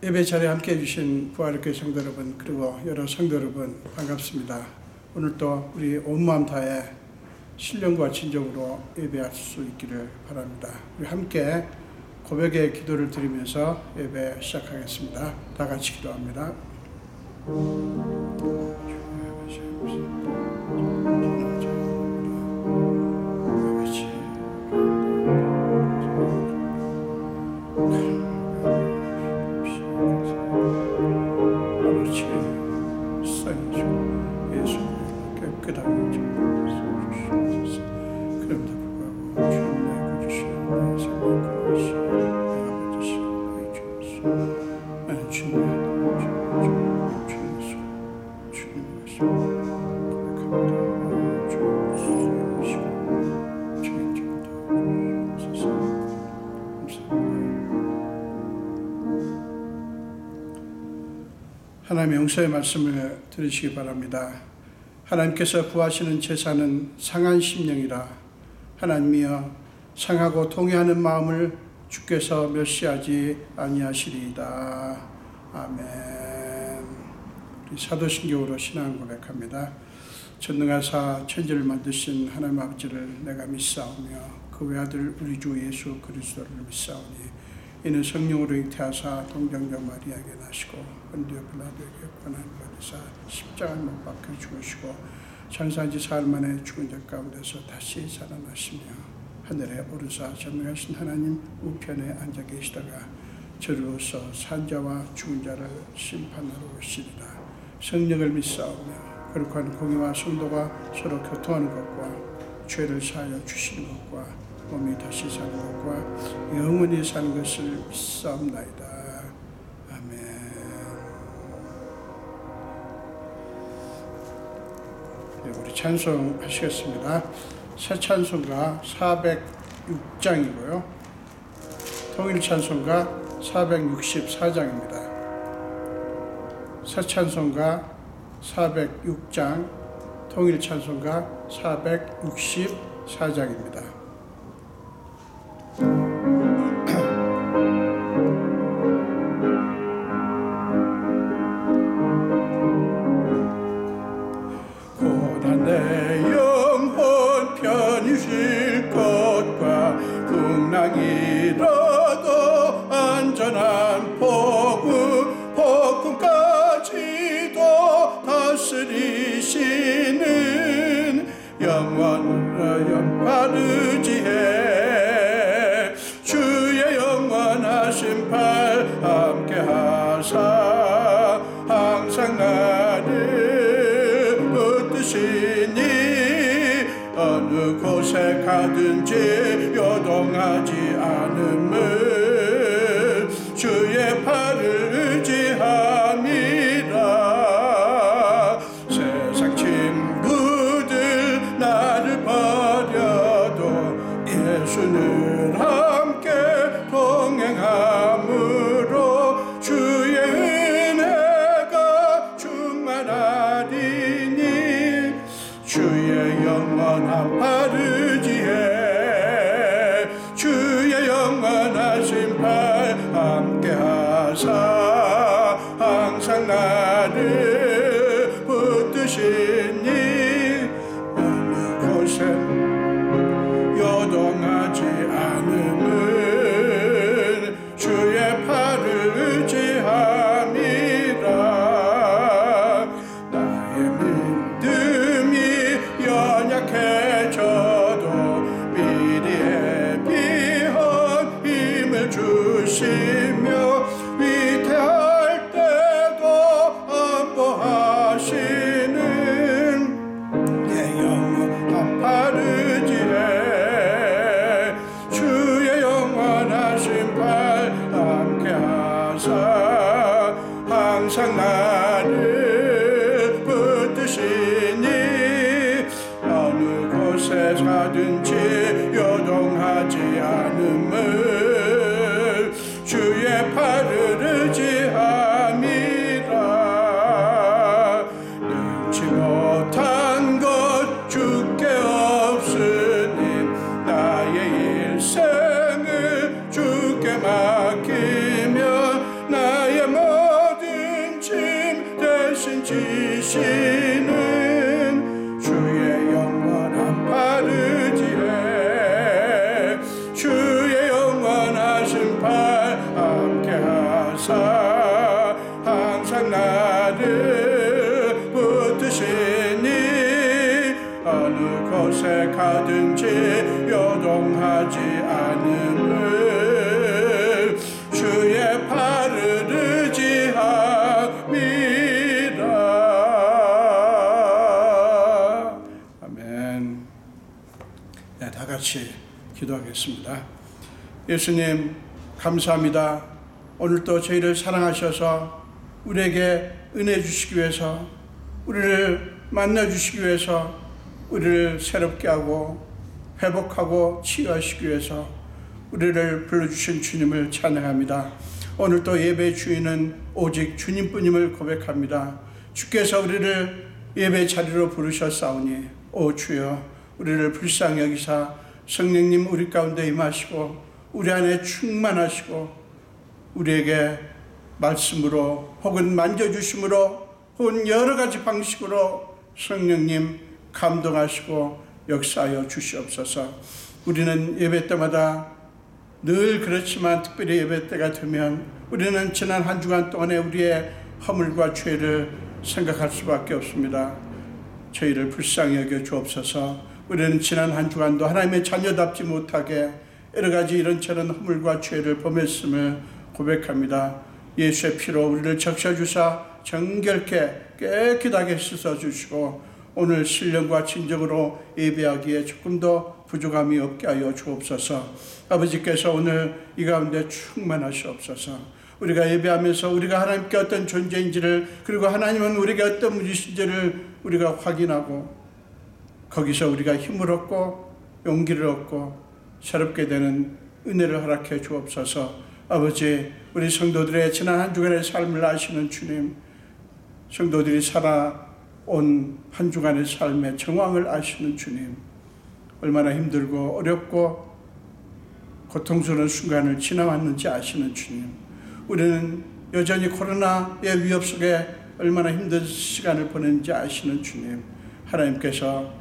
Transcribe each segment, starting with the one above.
예배 자리에 함께 해주신 부활교회 성도 여러분, 그리고 여러 성도 여러분 반갑습니다. 오늘 또 우리 온 마음 다해 신령과 진정으로 예배할 수 있기를 바랍니다. 우리 함께 고백의 기도를 드리면서 예배 시작하겠습니다. 다 같이 기도합니다. 하나님의 용서의 말씀을 들으시기 바랍니다. 하나님께서 구하시는 제사는 상한 심령이라. 하나님이여, 상하고 통회하는 마음을 주께서 멸시하지 아니하시리이다. 아멘. 우리 사도신경으로 신앙 고백합니다. 전능하사 천지를 만드신 하나님 아버지를 내가 믿사오며 그 외아들 우리 주 예수 그리스도를 믿사오니 이는 성령으로 잉태하사 동정녀 마리아에게 나시고 본디오 빌라도에게 고난을 받으사 십자가에 못 박혀 죽으시고 장사한 지 사흘 만에 죽은 자 가운데서 다시 살아나시며 하늘에 오르사 전능하신 하나님 우편에 앉아 계시다가 저리로서 산자와 죽은 자를 심판하러 오시리라. 성령을 믿사오며 거룩한 공의와 성도가 서로 교통하는 것과 죄를 사하여 주시는 것과 몸이 다시 사는 것과 영원히 사는 것을 믿사옵나이다. 아멘. 네, 우리 찬송하시겠습니다. 새 찬송가 406장이고요. 통일 찬송가 464장입니다. 새 찬송가 406장, 통일 찬송가 464장입니다. 고난 내 영혼 편히 쉴 것과 풍랑이라도 안전한 복음까지도 다스리시는 영원한 바르지해 주의 영원하신 팔 함께 하사 항상 나를 붙드시니 어느 곳에 가든지 요동하지 않음을 주의 팔을 의지함이라. 세상 친구들 나를 버려도 예수는 함께 동행함으로 주의 은혜가 충만하리니 주의 영원한 바르지에 주의 영원하신 팔 함께 하사 항상 나를 붙드시니 어느 곳에 요동하지 않음을 주의 팔을 의지함이라. 나의 믿음이 연약해져도 미리 예비한 힘을 주시며 위태할 때도 안보하시는 내 영원한 바르지에 주의 영원하신 팔 함께 하사 항상 나를 붙드시니 어느 곳에 가든지 요동하지 않음을 주의 팔을 의지함이라. 능치 못한 것 주께 없으니 나의 일생을 주께 맡기며 나의 주옵소서. 항상 나를 붙드시니 어느 곳에 가든지 요동하지 않음을 주의 팔을 의지함이라. 아멘. 네, 다 같이 기도하겠습니다. 예수님 감사합니다. 오늘도 저희를 사랑하셔서 우리에게 은혜 주시기 위해서, 우리를 만나주시기 위해서, 우리를 새롭게 하고 회복하고 치유하시기 위해서 우리를 불러주신 주님을 찬양합니다. 오늘도 예배의 주인은 오직 주님뿐임을 고백합니다. 주께서 우리를 예배 자리로 부르셨사오니 오 주여 우리를 불쌍히 여기사 성령님 우리 가운데 임하시고 우리 안에 충만하시고 우리에게 말씀으로 혹은 만져주심으로 혹은 여러 가지 방식으로 성령님 감동하시고 역사하여 주시옵소서. 우리는 예배 때마다 늘 그렇지만 특별히 예배 때가 되면 우리는 지난 한 주간 동안에 우리의 허물과 죄를 생각할 수밖에 없습니다. 저희를 불쌍히 여겨 주옵소서. 우리는 지난 한 주간도 하나님의 자녀답지 못하게 여러 가지 이런저런 허물과 죄를 범했음을 고백합니다. 예수의 피로 우리를 적셔주사 정결케 깨끗하게 씻어주시고 오늘 신령과 진정으로 예배하기에 조금 더 부족함이 없게 하여 주옵소서. 아버지께서 오늘 이 가운데 충만하시옵소서. 우리가 예배하면서 우리가 하나님께 어떤 존재인지를, 그리고 하나님은 우리에게 어떤 분이신지를 우리가 확인하고 거기서 우리가 힘을 얻고 용기를 얻고 새롭게 되는 은혜를 허락해 주옵소서. 아버지, 우리 성도들의 지난 한 주간의 삶을 아시는 주님, 성도들이 살아온 한 주간의 삶의 정황을 아시는 주님, 얼마나 힘들고 어렵고 고통스러운 순간을 지나왔는지 아시는 주님, 우리는 여전히 코로나의 위협 속에 얼마나 힘든 시간을 보냈는지 아시는 주님, 하나님께서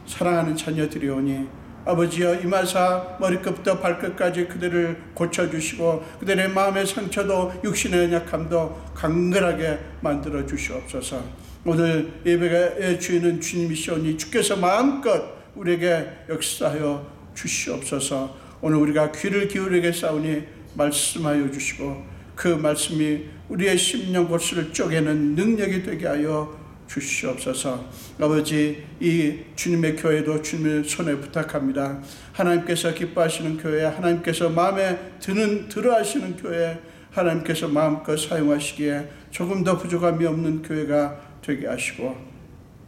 사랑하는 자녀들이 오니 아버지여 임하사 머리끝부터 발끝까지 그들을 고쳐주시고 그들의 마음의 상처도 육신의 연약함도 강건하게 만들어 주시옵소서. 오늘 예배의 주인은 주님이시오니 주께서 마음껏 우리에게 역사하여 주시옵소서. 오늘 우리가 귀를 기울이겠사오니 말씀하여 주시고 그 말씀이 우리의 심령 골수를 쪼개는 능력이 되게 하여 주시옵소서. 아버지, 이 주님의 교회도 주님의 손에 부탁합니다. 하나님께서 기뻐하시는 교회, 하나님께서 마음에 들어 하시는 교회, 하나님께서 마음껏 사용하시기에 조금 더 부족함이 없는 교회가 되게 하시고,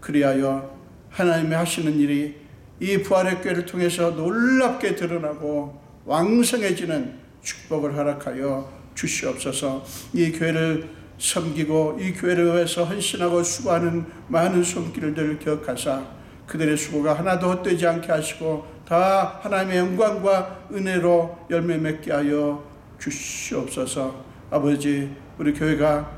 그리하여 하나님이 하시는 일이 이 부활의 교회를 통해서 놀랍게 드러나고 왕성해지는 축복을 허락하여 주시옵소서. 이 교회를 섬기고 이 교회를 위해서 헌신하고 수고하는 많은 손길들을 기억하사 그들의 수고가 하나도 헛되지 않게 하시고 다 하나님의 영광과 은혜로 열매 맺게 하여 주시옵소서. 아버지, 우리 교회가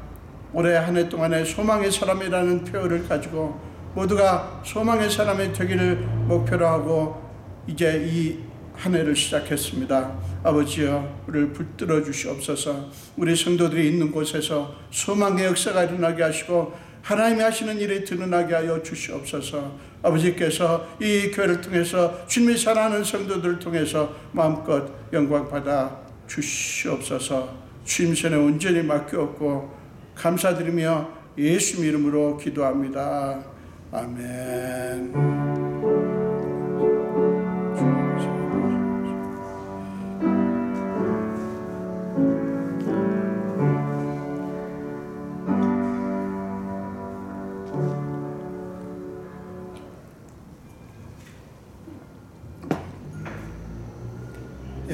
올해 한 해 동안에 소망의 사람이라는 표현을 가지고 모두가 소망의 사람이 되기를 목표로 하고 이제 이 한 해를 시작했습니다. 아버지여, 우리를 붙들어 주시옵소서. 우리 성도들이 있는 곳에서 소망의 역사가 일어나게 하시고 하나님이 하시는 일이 드러나게 하여 주시옵소서. 아버지께서 이 교회를 통해서 주님이 사랑하는 성도들을 통해서 마음껏 영광 받아 주시옵소서. 주님 손에 온전히 맡겨옵고 감사드리며 예수 이름으로 기도합니다. 아멘.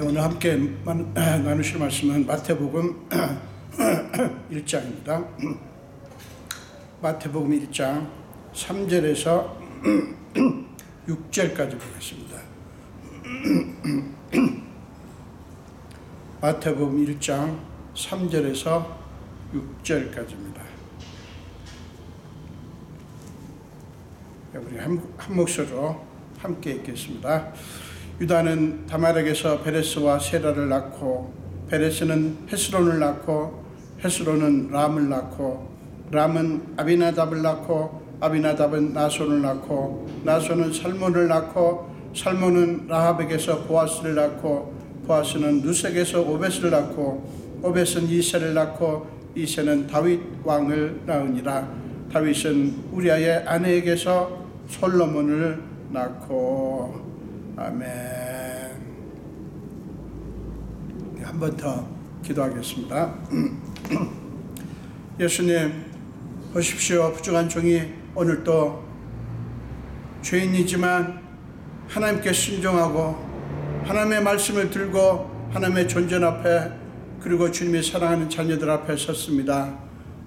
오늘 함께 나누실 말씀은 마태복음 1장입니다. 마태복음 1장 3절에서 6절까지 보겠습니다. 마태복음 1장 3절에서 6절까지입니다. 우리 한 목소리로 함께 읽겠습니다. 유다는 다말에게서 베레스와 세라를 낳고 베레스는 헤스론을 낳고 헤스론은 람을 낳고 람은 아비나답을 낳고 아비나답은 나손을 낳고 나손은 살몬을 낳고 살몬은 라합에게서 보아스를 낳고 보아스는 루색에서 오벳을 낳고 오벳은 이새를 낳고 이새는 다윗 왕을 낳으니라. 다윗은 우리아의 아내에게서 솔로몬을 낳고. 아멘. 한 번 더 기도하겠습니다. 예수님 보십시오. 부족한 종이 오늘도 죄인이지만 하나님께 순종하고 하나님의 말씀을 들고 하나님의 존전 앞에 그리고 주님이 사랑하는 자녀들 앞에 섰습니다.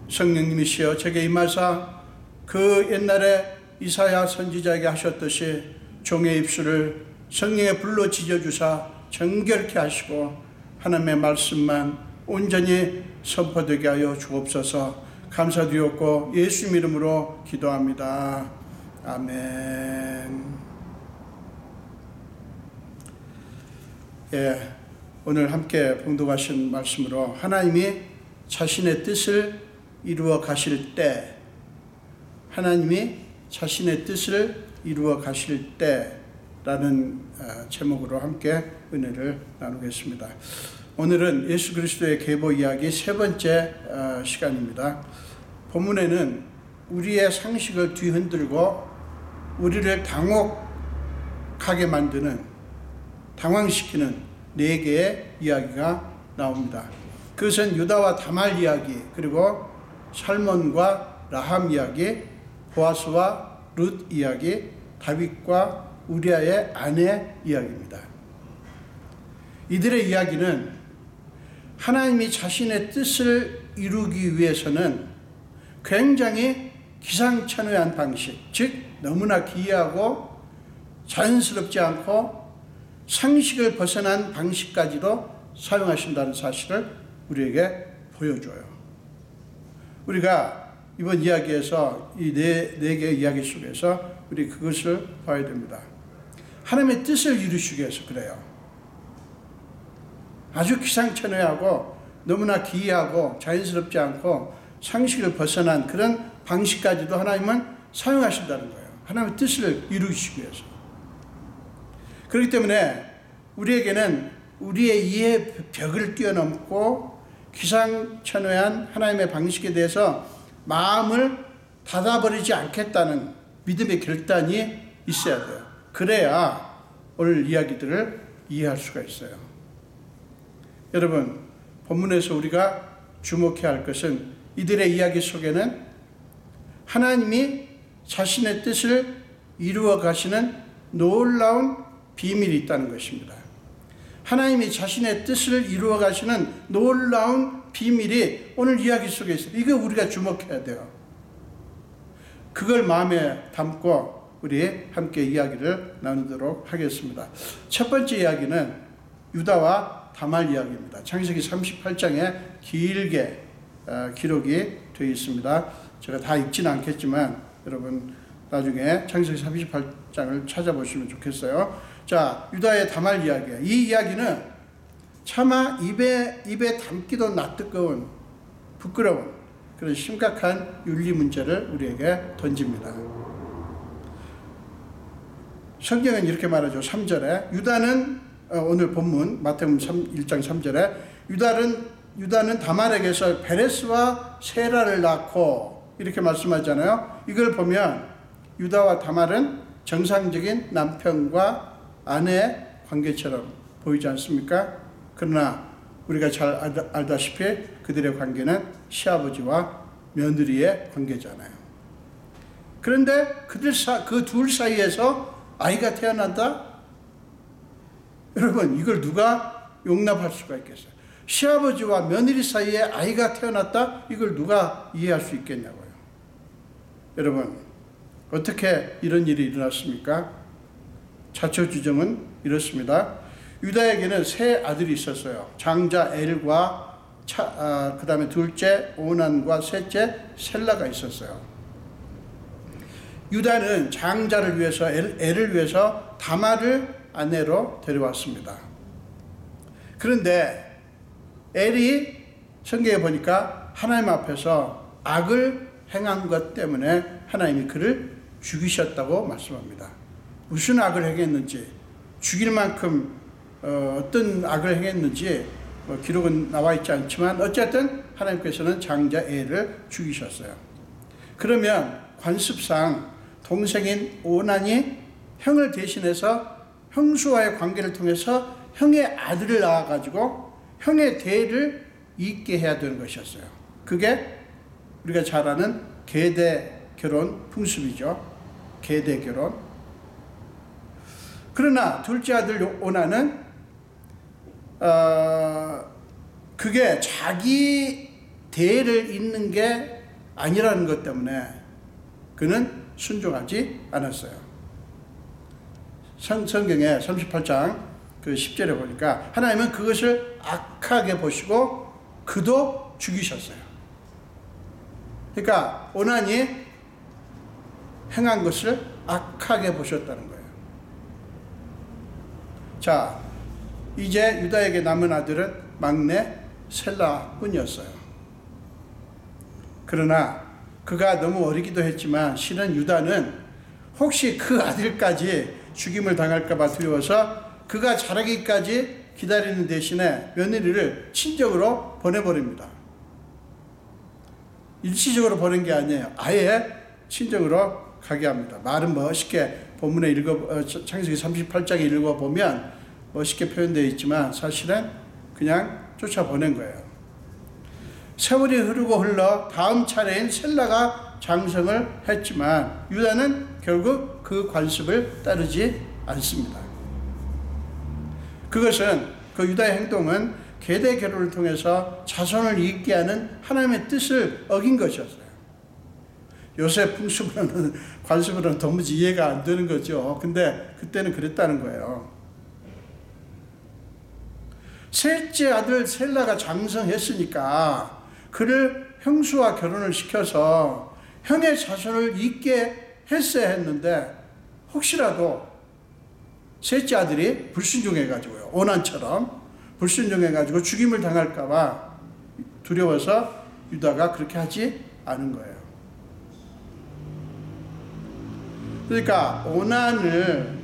성령님이시여 제게 임하사 그 옛날에 이사야 선지자에게 하셨듯이 종의 입술을 성령의 불로 지져주사 정결케 하시고 하나님의 말씀만 온전히 선포되게 하여 주옵소서. 감사드렸고 예수 이름으로 기도합니다. 아멘. 예, 오늘 함께 봉독하신 말씀으로 하나님이 자신의 뜻을 이루어 가실 때, 하나님이 자신의 뜻을 이루어 가실 때라는 제목으로 함께 은혜를 나누겠습니다. 오늘은 예수 그리스도의 계보 이야기 세 번째 시간입니다. 본문에는 우리의 상식을 뒤흔들고 우리를 당혹하게 만드는, 당황시키는 네 개의 이야기가 나옵니다. 그것은 유다와 다말 이야기, 그리고 살몬과 라함 이야기, 보아스와 룻 이야기, 다윗과 우리아의 아내 이야기입니다. 이들의 이야기는 하나님이 자신의 뜻을 이루기 위해서는 굉장히 기상천외한 방식, 즉 너무나 기이하고 자연스럽지 않고 상식을 벗어난 방식까지도 사용하신다는 사실을 우리에게 보여줘요. 우리가 이번 이야기에서 이 네 개의 이야기 속에서 우리 그것을 봐야 됩니다. 하나님의 뜻을 이루시기 위해서 그래요. 아주 기상천외하고 너무나 기이하고 자연스럽지 않고 상식을 벗어난 그런 방식까지도 하나님은 사용하신다는 거예요. 하나님의 뜻을 이루시기 위해서. 그렇기 때문에 우리에게는 우리의 이해의 벽을 뛰어넘고 기상천외한 하나님의 방식에 대해서 마음을 닫아버리지 않겠다는 믿음의 결단이 있어야 돼요. 그래야 오늘 이야기들을 이해할 수가 있어요. 여러분, 본문에서 우리가 주목해야 할 것은 이들의 이야기 속에는 하나님이 자신의 뜻을 이루어 가시는 놀라운 비밀이 있다는 것입니다. 하나님이 자신의 뜻을 이루어 가시는 놀라운 비밀이 오늘 이야기 속에 있어요. 이거 우리가 주목해야 돼요. 그걸 마음에 담고 우리 함께 이야기를 나누도록 하겠습니다. 첫 번째 이야기는 유다와 다말 이야기입니다. 창세기 38장에 길게 기록이 되어 있습니다. 제가 다 읽지는 않겠지만 여러분 나중에 창세기 38장을 찾아보시면 좋겠어요. 자, 유다의 다말 이야기예요. 이 이야기는 차마 입에 담기도 낯뜨거운 부끄러운 그런 심각한 윤리 문제를 우리에게 던집니다. 성경은 이렇게 말하죠. 3절에 유다는 오늘 본문 마태복음 1장 3절에 유다는 다말에게서 베레스와 세라를 낳고 이렇게 말씀하잖아요. 이걸 보면 유다와 다말은 정상적인 남편과 아내 관계처럼 보이지 않습니까? 그러나 우리가 잘 알다시피 그들의 관계는 시아버지와 며느리의 관계잖아요. 그런데 그 둘 사이에서 아이가 태어난다? 여러분, 이걸 누가 용납할 수가 있겠어요? 시아버지와 며느리 사이에 아이가 태어났다? 이걸 누가 이해할 수 있겠냐고요. 여러분, 어떻게 이런 일이 일어났습니까? 자초지종은 이렇습니다. 유다에게는 세 아들이 있었어요. 장자 엘과 그 다음에 둘째 오난과 셋째 셀라가 있었어요. 유다는 장자를 위해서 엘을 위해서 다말을 아내로 데려왔습니다. 그런데 엘이 성경에 보니까 하나님 앞에서 악을 행한 것 때문에 하나님이 그를 죽이셨다고 말씀합니다. 무슨 악을 행했는지, 죽일 만큼 어떤 악을 행했는지 기록은 나와 있지 않지만 어쨌든 하나님께서는 장자 엘을 죽이셨어요. 그러면 관습상 동생인 오난이 형을 대신해서 형수와의 관계를 통해서 형의 아들을 낳아가지고 형의 대를 잇게 해야 되는 것이었어요. 그게 우리가 잘 아는 계대 결혼 풍습이죠. 계대 결혼. 그러나 둘째 아들 오난은 그게 자기 대를 잇는 게 아니라는 것 때문에 그는 순종하지 않았어요. 성경에 38장 그 10절에 보니까 하나님은 그것을 악하게 보시고 그도 죽이셨어요. 그러니까 오난이 행한 것을 악하게 보셨다는 거예요. 자, 이제 유다에게 남은 아들은 막내 셀라뿐이었어요. 그러나 그가 너무 어리기도 했지만 실은 유다는 혹시 그 아들까지 죽임을 당할까 봐 두려워서 그가 자라기까지 기다리는 대신에 며느리를 친정으로 보내버립니다. 일시적으로 보낸 게 아니에요. 아예 친정으로 가게 합니다. 말은 멋있게 본문에 창세기 38장에 읽어보면 멋있게 표현되어 있지만 사실은 그냥 쫓아보낸 거예요. 세월이 흘러 다음 차례인 셀라가 장성을 했지만 유다는 결국 그 관습을 따르지 않습니다. 그것은 그 유다의 행동은 계대 결혼을 통해서 자손을 잇게 하는 하나님의 뜻을 어긴 것이었어요. 요새 풍습으로는 관습으로는 도무지 이해가 안 되는 거죠. 근데 그때는 그랬다는 거예요. 셋째 아들 셀라가 장성했으니까 그를 형수와 결혼을 시켜서 형의 자손을 잇게 했어야 했는데 혹시라도 셋째 아들이 불순종해가지고요. 오난처럼 불순종해가지고 죽임을 당할까봐 두려워서 유다가 그렇게 하지 않은 거예요. 그러니까 오난을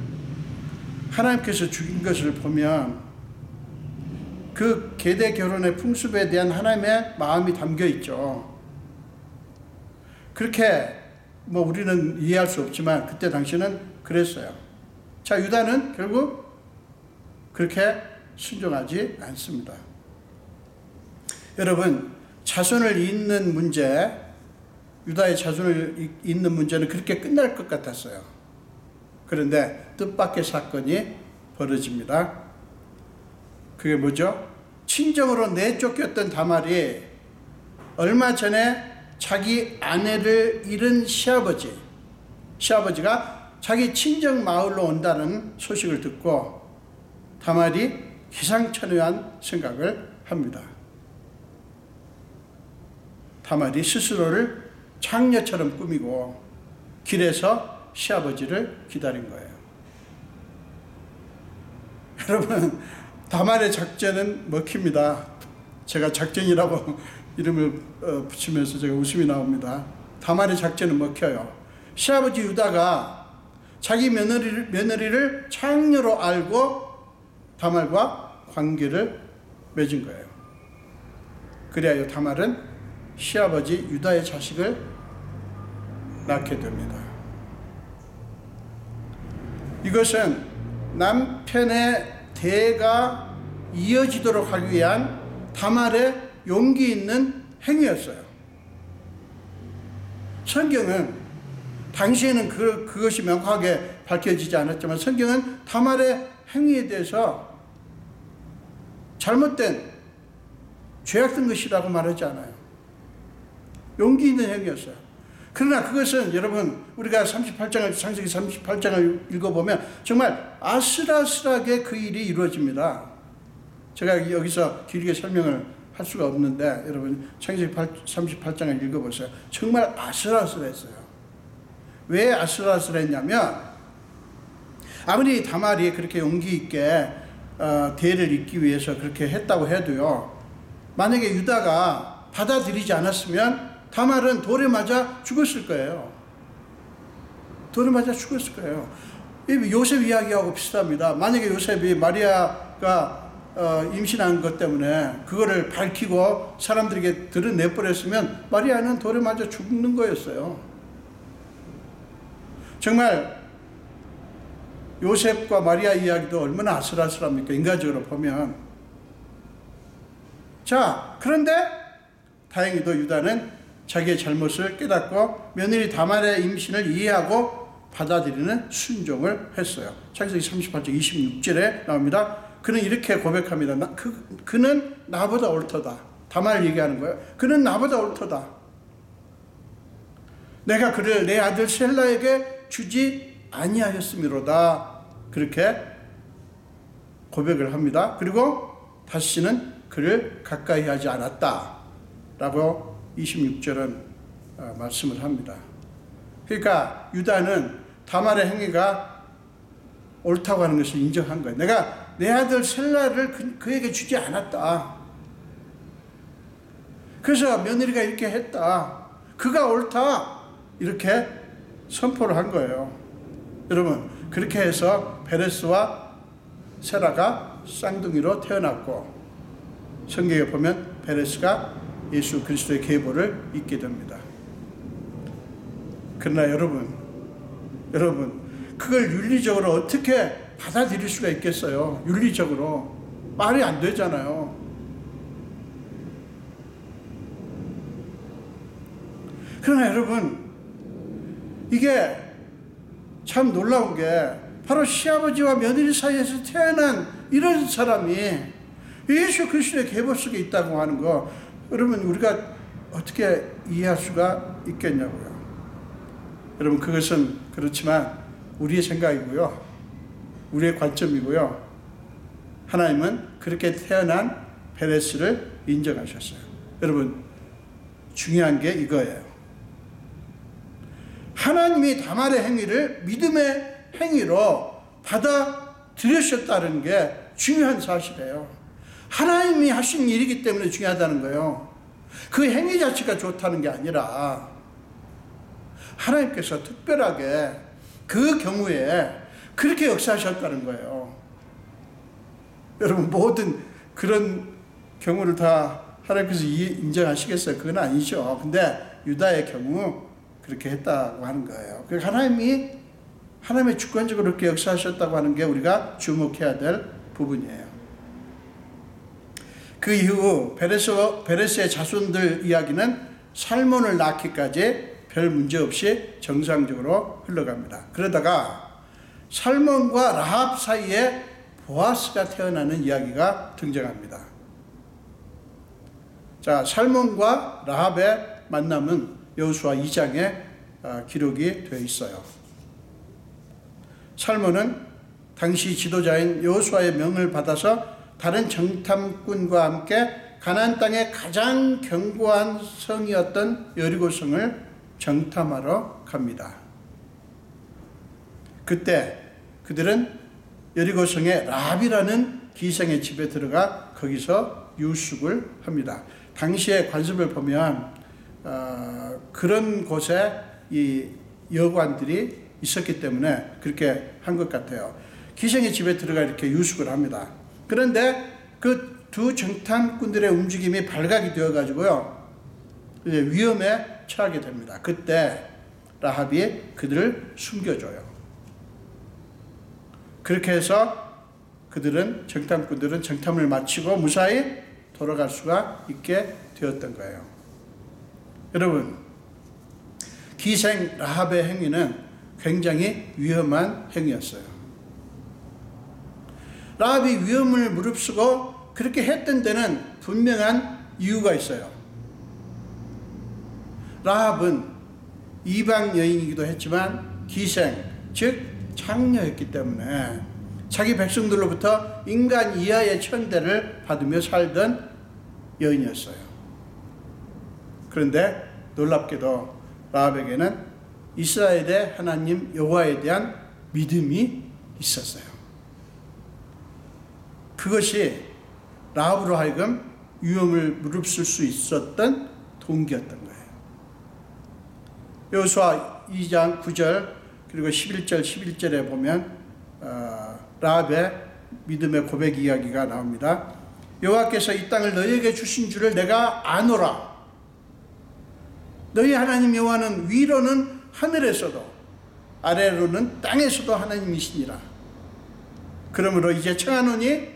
하나님께서 죽인 것을 보면 그 계대 결혼의 풍습에 대한 하나님의 마음이 담겨 있죠. 그렇게 우리는 이해할 수 없지만 그때 당시는 그랬어요. 자, 유다는 결국 그렇게 순종하지 않습니다. 여러분, 자손을 잇는 문제, 유다의 자손을 잇는 문제는 그렇게 끝날 것 같았어요. 그런데 뜻밖의 사건이 벌어집니다. 그게 뭐죠? 친정으로 내쫓겼던 다말이 얼마 전에 자기 아내를 잃은 시아버지가 자기 친정 마을로 온다는 소식을 듣고 다말이 기상천외한 생각을 합니다. 다말이 스스로를 창녀처럼 꾸미고 길에서 시아버지를 기다린 거예요. 여러분, 다말의 작전은 먹힙니다. 제가 작전이라고 이름을 붙이면서 제가 웃음이 나옵니다. 다말의 작전은 먹혀요. 시아버지 유다가 자기 며느리를 창녀로 알고 다말과 관계를 맺은 거예요. 그래야 다말은 시아버지 유다의 자식을 낳게 됩니다. 이것은 남편의 대가 이어지도록 하기 위한 다말의 용기 있는 행위였어요. 성경은 당시에는 그것이 명확하게 밝혀지지 않았지만 성경은 다말의 행위에 대해서 잘못된 죄악된 것이라고 말하지 않아요. 용기 있는 행위였어요. 그러나 그것은 여러분 우리가 창세기 38장을 읽어보면 정말 아슬아슬하게 그 일이 이루어집니다. 제가 여기서 길게 설명을 할 수가 없는데 여러분 창세기 38장을 읽어보세요. 정말 아슬아슬했어요. 왜 아슬아슬했냐면 아무리 다말이 그렇게 용기 있게 대를 잇기 위해서 그렇게 했다고 해도요, 만약에 유다가 받아들이지 않았으면 다말은 돌에 맞아 죽었을 거예요. 돌에 맞아 죽었을 거예요. 요셉 이야기하고 비슷합니다. 만약에 요셉이 마리아가 임신한 것 때문에 그거를 밝히고 사람들에게 드러내버렸으면 마리아는 돌에 맞아 죽는 거였어요. 정말 요셉과 마리아 이야기도 얼마나 아슬아슬합니까? 인간적으로 보면. 자, 그런데 다행히도 유다는 자기의 잘못을 깨닫고 며느리 다말의 임신을 이해하고 받아들이는 순종을 했어요. 창세기 38장 26절에 나옵니다. 그는 이렇게 고백합니다. 그는 나보다 옳도다. 다말을 얘기하는 거예요. 그는 나보다 옳도다. 내가 그를 내 아들 셀라에게 주지 아니하였음이로다. 그렇게 고백을 합니다. 그리고 다시는 그를 가까이 하지 않았다. 라고 26절은 말씀을 합니다. 그러니까 유다는 다말의 행위가 옳다고 하는 것을 인정한 거예요. 내가 내 아들 셀라를 그에게 주지 않았다. 그래서 며느리가 이렇게 했다. 그가 옳다. 이렇게 선포를 한 거예요. 여러분, 그렇게 해서 베레스와 세라가 쌍둥이로 태어났고 성경에 보면 베레스가 예수 그리스도의 계보를 잇게 됩니다. 그러나 여러분 그걸 윤리적으로 어떻게 받아들일 수가 있겠어요? 윤리적으로 말이 안 되잖아요. 그러나 여러분, 이게 참 놀라운 게 바로 시아버지와 며느리 사이에서 태어난 이런 사람이 예수 그리스도의 계보 속에 있다고 하는 거, 여러분 우리가 어떻게 이해할 수가 있겠냐고요. 여러분, 그것은 그렇지만 우리의 생각이고요, 우리의 관점이고요. 하나님은 그렇게 태어난 베레스를 인정하셨어요. 여러분, 중요한 게 이거예요. 하나님이 다말의 행위를 믿음의 행위로 받아들이셨다는 게 중요한 사실이에요. 하나님이 하신 일이기 때문에 중요하다는 거예요. 그 행위 자체가 좋다는 게 아니라 하나님께서 특별하게 그 경우에 그렇게 역사하셨다는 거예요. 여러분, 모든 그런 경우를 다 하나님께서 인정하시겠어요? 그건 아니죠. 근데 유다의 경우 그렇게 했다고 하는 거예요. 하나님의 주권적으로 그렇게 역사하셨다고 하는 게 우리가 주목해야 될 부분이에요. 그 이후 베레스의 자손들 이야기는 살몬을 낳기까지 별 문제 없이 정상적으로 흘러갑니다. 그러다가 살몬과 라합 사이에 보아스가 태어나는 이야기가 등장합니다. 자, 살몬과 라합의 만남은 여호수아 2장에 기록이 되어 있어요. 살몬은 당시 지도자인 여호수아의 명을 받아서 다른 정탐꾼과 함께 가나안 땅의 가장 견고한 성이었던 여리고성을 정탐하러 갑니다. 그때 그들은 여리고성의 라합이라는 기생의 집에 들어가 거기서 유숙을 합니다. 당시의 관습을 보면 그런 곳에 이 여관들이 있었기 때문에 그렇게 한 것 같아요. 기생의 집에 들어가 이렇게 유숙을 합니다. 그런데 그 두 정탐꾼들의 움직임이 발각이 되어가지고요, 이제 위험에 처하게 됩니다. 그때 라합이 그들을 숨겨줘요. 그렇게 해서 정탐꾼들은 정탐을 마치고 무사히 돌아갈 수가 있게 되었던 거예요. 여러분, 기생 라합의 행위는 굉장히 위험한 행위였어요. 라합이 위험을 무릅쓰고 그렇게 했던 데는 분명한 이유가 있어요. 라합은 이방 여인이기도 했지만 기생, 즉 장녀였기 때문에 자기 백성들로부터 인간 이하의 천대를 받으며 살던 여인이었어요. 그런데 놀랍게도 라합에게는 이스라엘의 하나님 여호와에 대한 믿음이 있었어요. 그것이 라합으로 하여금 위험을 무릅쓸 수 있었던 동기였던 거예요. 여호수아 2장 9절 그리고 11절 11절에 보면 라합의 믿음의 고백 이야기가 나옵니다. 여호와께서 이 땅을 너희에게 주신 줄을 내가 아노라. 너희 하나님 여호와는 위로는 하늘에서도 아래로는 땅에서도 하나님이시니라. 그러므로 이제 청하노니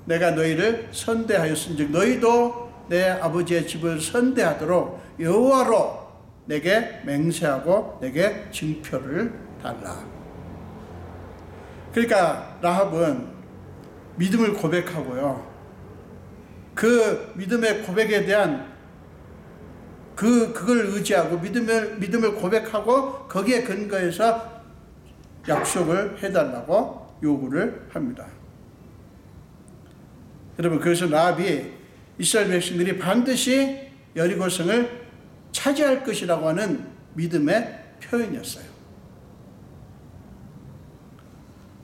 내가 너희를 선대하였은즉 너희도 내 아버지의 집을 선대하도록 여호와로 내게 맹세하고 내게 증표를 달라. 그러니까 라합은 믿음을 고백하고요. 그 믿음의 고백에 대한 그걸 의지하고 믿음을 고백하고 거기에 근거해서 약속을 해달라고 요구를 합니다. 여러분, 그래서 라합이 이스라엘 백성들이 반드시 여리고성을 차지할 것이라고 하는 믿음의 표현이었어요.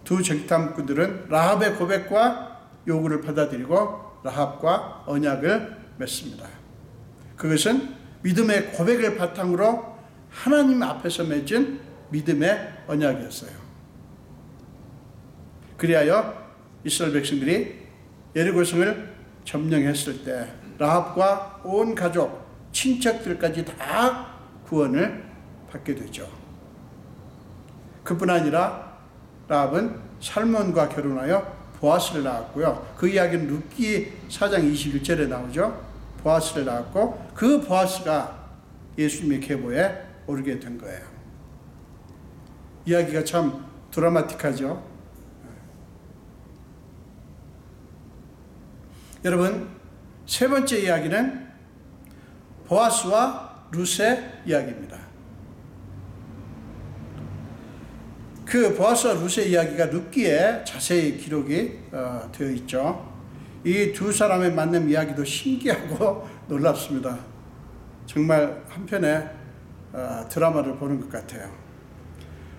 두 정탐꾼들은 라합의 고백과 요구를 받아들이고 라합과 언약을 맺습니다. 그것은 믿음의 고백을 바탕으로 하나님 앞에서 맺은 믿음의 언약이었어요. 그리하여 이스라엘 백성들이 여리고성을 점령했을 때 라합과 온 가족, 친척들까지 다 구원을 받게 되죠. 그뿐 아니라 라합은 살몬과 결혼하여 보아스를 낳았고요. 그 이야기는 룻기 4장 21절에 나오죠. 보아스를 낳았고 그 보아스가 예수님의 계보에 오르게 된 거예요. 이야기가 참 드라마틱하죠. 여러분, 세 번째 이야기는 보아스와 룻의 이야기입니다. 그 보아스와 룻의 이야기가 룻기에 자세히 기록이 되어 있죠. 이 두 사람의 만남 이야기도 신기하고 놀랍습니다. 정말 한편의 드라마를 보는 것 같아요.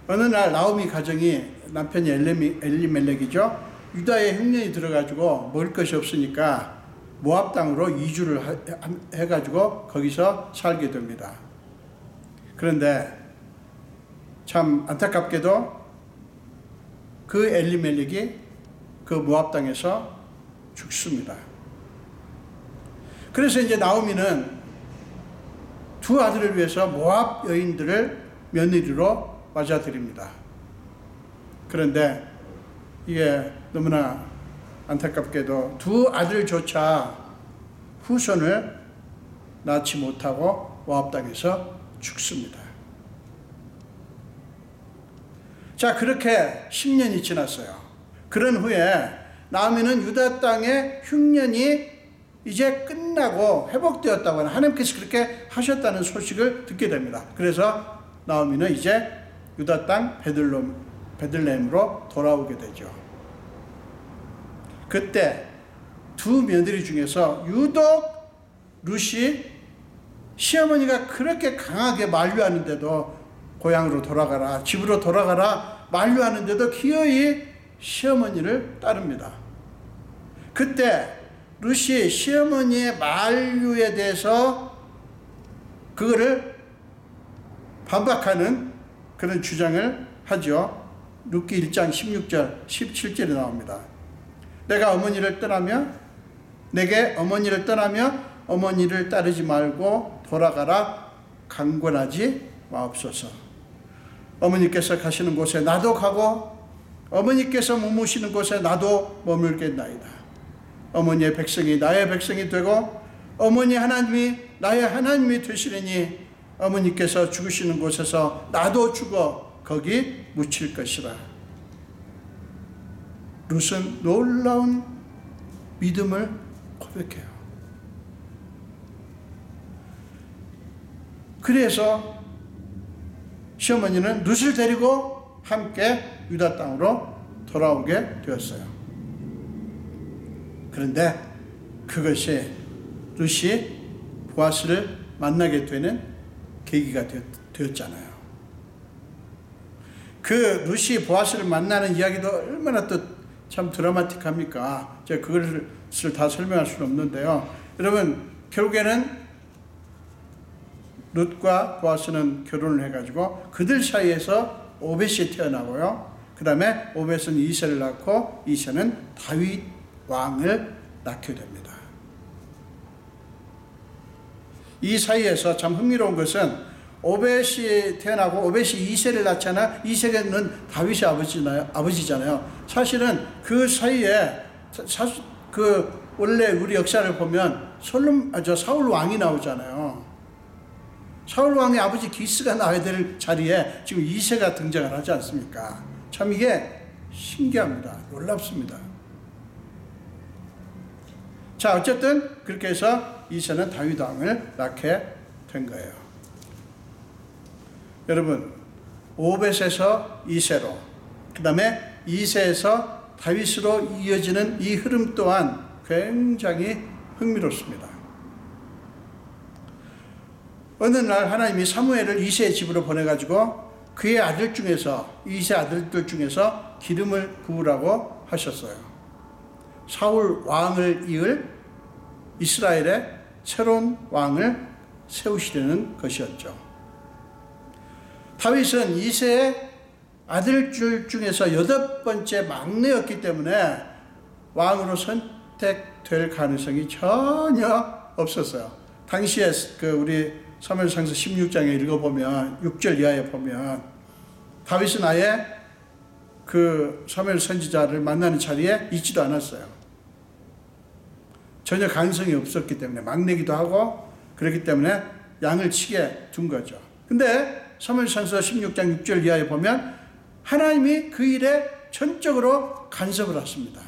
어느 날 나오미 가정이 남편이 엘리멜렉이죠. 유다의 흉년이 들어가지고 먹을 것이 없으니까 모압 땅으로 이주를 해가지고 거기서 살게 됩니다. 그런데 참 안타깝게도 그 엘리멜렉이 그 모압 땅에서 죽습니다. 그래서 이제 나오미는 두 아들을 위해서 모압 여인들을 며느리로 맞아들입니다. 그런데 이게 너무나 안타깝게도 두 아들조차 후손을 낳지 못하고 모압 땅에서 죽습니다. 자, 그렇게 10년이 지났어요. 그런 후에 나오미는 유다 땅의 흉년이 이제 끝나고 회복되었다고 하는, 하나님께서 그렇게 하셨다는 소식을 듣게 됩니다. 그래서 나오미는 이제 유다 땅 베들레헴으로 돌아오게 되죠. 그때 두 며느리 중에서 유독 룻이 시어머니가 그렇게 강하게 만류하는데도 고향으로 돌아가라, 집으로 돌아가라 만류하는데도 기어이 시어머니를 따릅니다. 그때 룻이 시어머니의 만류에 대해서 그거를 반박하는 그런 주장을 하죠. 룻기 1장 16절 17절에 나옵니다. 내가 어머니를 떠나며 내게 어머니를 떠나며 어머니를 따르지 말고 돌아가라 강권하지 마옵소서. 어머니께서 가시는 곳에 나도 가고 어머니께서 머무시는 곳에 나도 머물겠나이다. 어머니의 백성이 나의 백성이 되고 어머니 하나님이 나의 하나님이 되시리니 어머니께서 죽으시는 곳에서 나도 죽어 거기 묻힐 것이라. 룻은 놀라운 믿음을 고백해요. 그래서 시어머니는 룻을 데리고 함께 유다 땅으로 돌아오게 되었어요. 그런데 그것이 룻이 보아스를 만나게 되는 계기가 되었잖아요. 그 룻이 보아스를 만나는 이야기도 얼마나 또 참 드라마틱합니까? 제가 그것을 다 설명할 수는 없는데요. 여러분, 결국에는 룻과 보아스는 결혼을 해가지고 그들 사이에서 오벳이 태어나고요. 그 다음에 오벳은 이새를 낳고 이새는 다윗 왕을 낳게 됩니다. 이 사이에서 참 흥미로운 것은 오벳이 태어나고 오벳이 이새를 낳잖아. 이새는 다윗의 아버지잖아요. 사실은 그 사이에 원래 우리 역사를 보면 사울 왕이 나오잖아요. 사울 왕의 아버지 기스가 나와야 될 자리에 지금 이새가 등장을 하지 않습니까? 참 이게 신기합니다. 놀랍습니다. 자, 어쨌든 그렇게 해서 이새는 다윗 왕을 낳게 된 거예요. 여러분, 오벳에서 이새로, 그 다음에 이새에서 다윗으로 이어지는 이 흐름 또한 굉장히 흥미롭습니다. 어느 날 하나님이 사무엘을 이새의 집으로 보내가지고 그의 아들 중에서, 이새 아들들 중에서 기름을 부으라고 하셨어요. 사울 왕을 이을 이스라엘의 새로운 왕을 세우시려는 것이었죠. 다윗은 이새의 아들들 중에서 8번째 막내였기 때문에 왕으로 선택될 가능성이 전혀 없었어요. 당시에 우리 사무엘상서 16장에 읽어보면 6절 이하에 보면 다윗은 아예 사무엘 선지자를 만나는 자리에 있지도 않았어요. 전혀 가능성이 없었기 때문에 막내기도 하고 그렇기 때문에 양을 치게 둔 거죠. 근데 사무엘상서 16장 6절 이하에 보면 하나님이 그 일에 전적으로 간섭을 하십니다.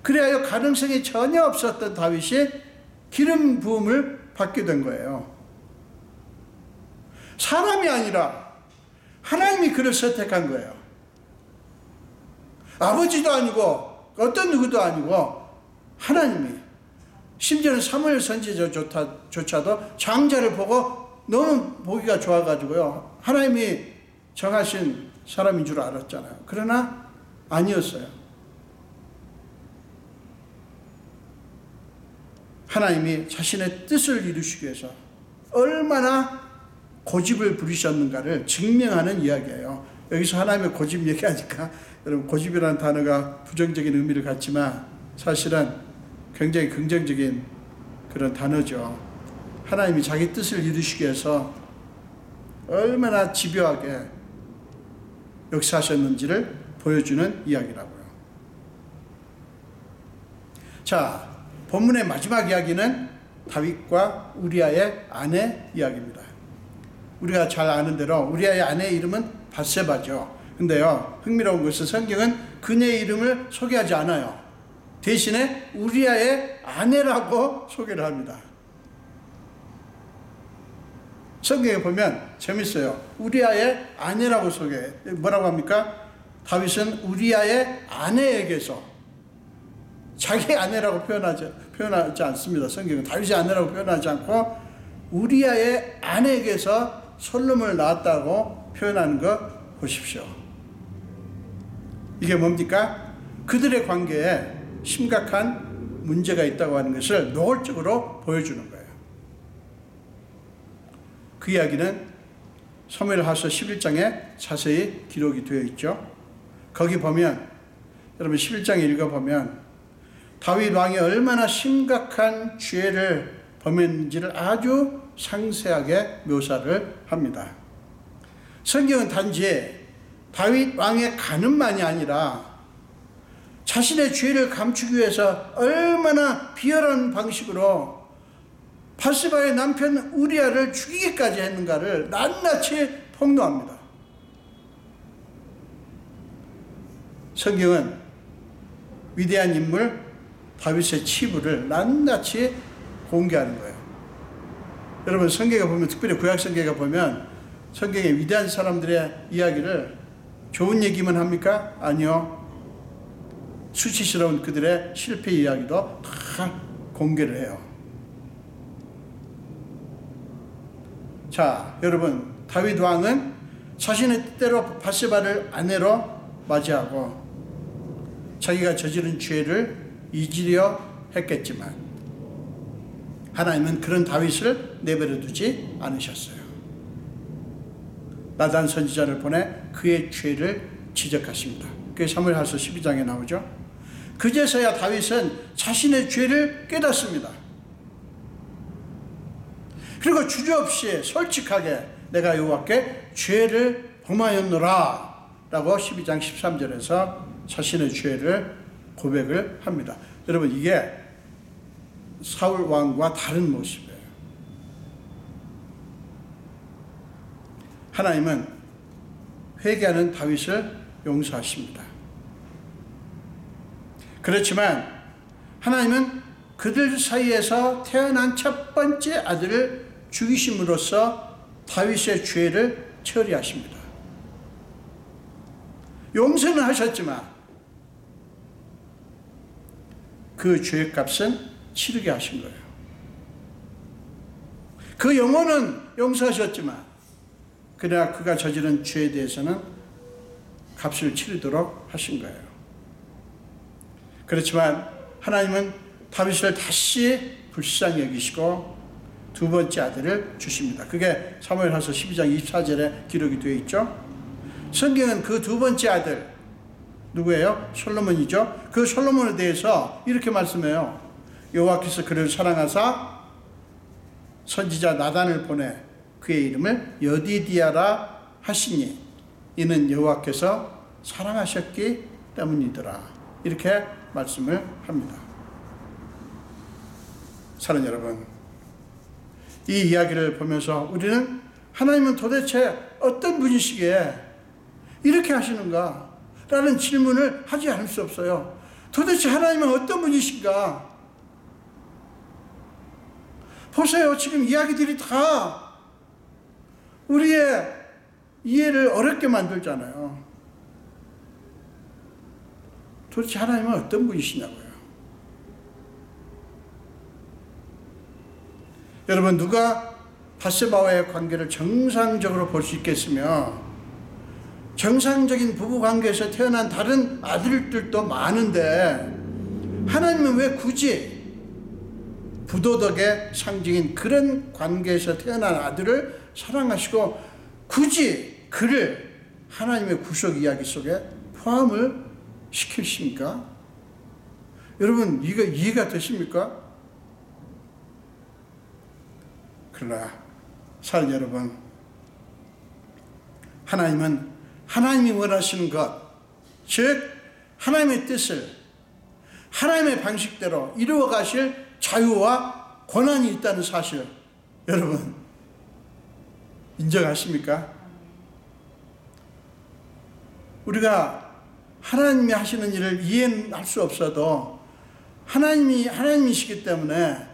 그래야 가능성이 전혀 없었던 다윗이 기름 부음을 받게 된 거예요. 사람이 아니라 하나님이 그를 선택한 거예요. 아버지도 아니고 어떤 누구도 아니고 하나님이, 심지어는 사무엘 선지자조차도 장자를 보고 너무 보기가 좋아가지고요, 하나님이 정하신 사람인 줄 알았잖아요. 그러나 아니었어요. 하나님이 자신의 뜻을 이루시기 위해서 얼마나 고집을 부리셨는가를 증명하는 이야기예요. 여기서 하나님의 고집 얘기하니까 여러분, 고집이라는 단어가 부정적인 의미를 갖지만 사실은 굉장히 긍정적인 그런 단어죠. 하나님이 자기 뜻을 이루시기 위해서 얼마나 집요하게 역사하셨는지를 보여주는 이야기라고요. 자, 본문의 마지막 이야기는 다윗과 우리아의 아내 이야기입니다. 우리가 잘 아는 대로 우리아의 아내의 이름은 밧세바죠. 근데요, 흥미로운 것은 성경은 그녀의 이름을 소개하지 않아요. 대신에 우리아의 아내라고 소개를 합니다. 성경에 보면 재밌어요. 우리아의 아내라고 소개해. 뭐라고 합니까? 다윗은 우리아의 아내에게서, 자기 아내라고 표현하지 않습니다. 성경은 다윗의 아내라고 표현하지 않고 우리아의 아내에게서 솔로몬을 낳았다고 표현하는 거 보십시오. 이게 뭡니까? 그들의 관계에 심각한 문제가 있다고 하는 것을 노골적으로 보여주는 거예요. 그 이야기는 사무엘하서 11장에 자세히 기록이 되어 있죠. 거기 보면, 여러분 11장에 읽어보면 다윗 왕이 얼마나 심각한 죄를 범했는지를 아주 상세하게 묘사를 합니다. 성경은 단지 다윗 왕의 간음만이 아니라 자신의 죄를 감추기 위해서 얼마나 비열한 방식으로 밧세바의 남편 우리아를 죽이기까지 했는가를 낱낱이 폭로합니다. 성경은 위대한 인물 다윗의 치부를 낱낱이 공개하는 거예요. 여러분, 성경에 보면, 특별히 구약 성경에 보면 성경의 위대한 사람들의 이야기를 좋은 얘기만 합니까? 아니요. 수치스러운 그들의 실패 이야기도 다 공개를 해요. 자, 여러분, 다윗 왕은 자신의 뜻대로 밧세바를 아내로 맞이하고 자기가 저지른 죄를 잊으려 했겠지만 하나님은 그런 다윗을 내버려 두지 않으셨어요. 나단 선지자를 보내 그의 죄를 지적하십니다. 그게 사무엘하서 12장에 나오죠. 그제서야 다윗은 자신의 죄를 깨닫습니다. 그리고 주저없이 솔직하게 내가 여호와께 죄를 범하였노라 라고 12장 13절에서 자신의 죄를 고백을 합니다. 여러분, 이게 사울 왕과 다른 모습이에요. 하나님은 회개하는 다윗을 용서하십니다. 그렇지만 하나님은 그들 사이에서 태어난 첫 번째 아들을 죽이심으로써 다윗의 죄를 처리하십니다. 용서는 하셨지만 그 죄값은 치르게 하신 거예요. 그 영혼은 용서하셨지만 그러나 그가 저지른 죄에 대해서는 값을 치르도록 하신 거예요. 그렇지만 하나님은 다윗을 다시 불쌍히 여기시고 두 번째 아들을 주십니다. 그게 사무엘하서 12장 24절에 기록이 되어 있죠. 성경은 그 두 번째 아들 누구예요? 솔로몬이죠. 그 솔로몬에 대해서 이렇게 말씀해요. 여호와께서 그를 사랑하사 선지자 나단을 보내 그의 이름을 여디디아라 하시니 이는 여호와께서 사랑하셨기 때문이더라. 이렇게 말씀을 합니다. 사랑하는 여러분, 이 이야기를 보면서 우리는 하나님은 도대체 어떤 분이시기에 이렇게 하시는가? 라는 질문을 하지 않을 수 없어요. 도대체 하나님은 어떤 분이신가? 보세요. 지금 이야기들이 다 우리의 이해를 어렵게 만들잖아요. 도대체 하나님은 어떤 분이시냐고요. 여러분, 누가 밧세바와의 관계를 정상적으로 볼 수 있겠으며 정상적인 부부관계에서 태어난 다른 아들들도 많은데 하나님은 왜 굳이 부도덕의 상징인 그런 관계에서 태어난 아들을 사랑하시고 굳이 그를 하나님의 구속 이야기 속에 포함을 시키십니까? 여러분, 이거 이해가 되십니까? 그러나 사랑하는 여러분, 하나님은 하나님이 원하시는 것, 즉 하나님의 뜻을 하나님의 방식대로 이루어 가실 자유와 권한이 있다는 사실, 여러분 인정하십니까? 우리가 하나님이 하시는 일을 이해할 수 없어도 하나님이 하나님이시기 때문에